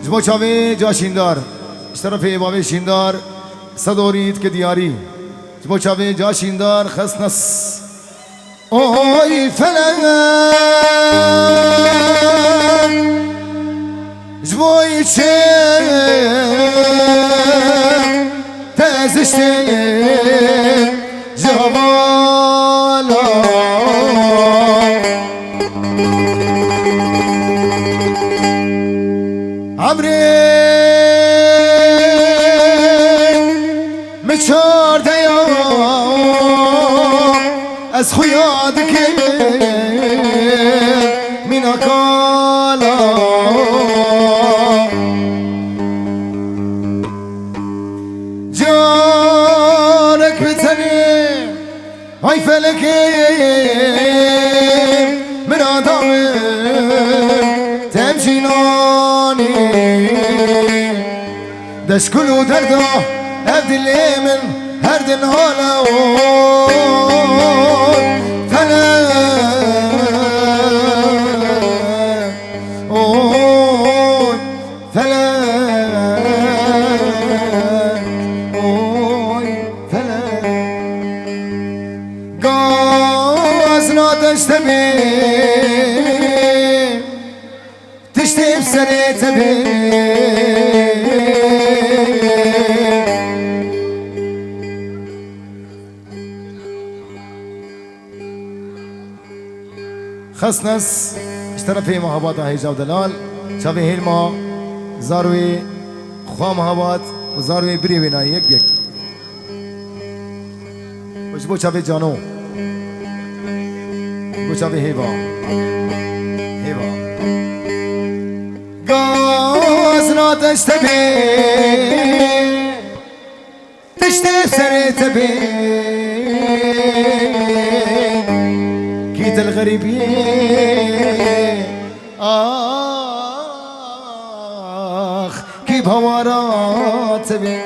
جبو چاوی جا شیندار اشترافی بابی شیندار صدورید که دیاری جبو چاوی جا شیندار خسنس اوی فلن جبوی چه تزشتی جوالا عمري مشار ديوم از خيادك من أكالا جارك بتني هاي فلكي من آدم تمشيناني دش كلو درده هرد اليمن هرد الهالا فلا فلا فلا قازنا تشتبه تشتي بسنة خسنس اشترفي محبات هيجا ودلال شافي هيلما زاروي خوا محبات وزاروي بري بنا يك بيك وشبو شافي جانو وشبو شافي هيبا قازنا تشتبه تشتي بسنة تبي كيد الغريبين آخ كيف هوارات تبي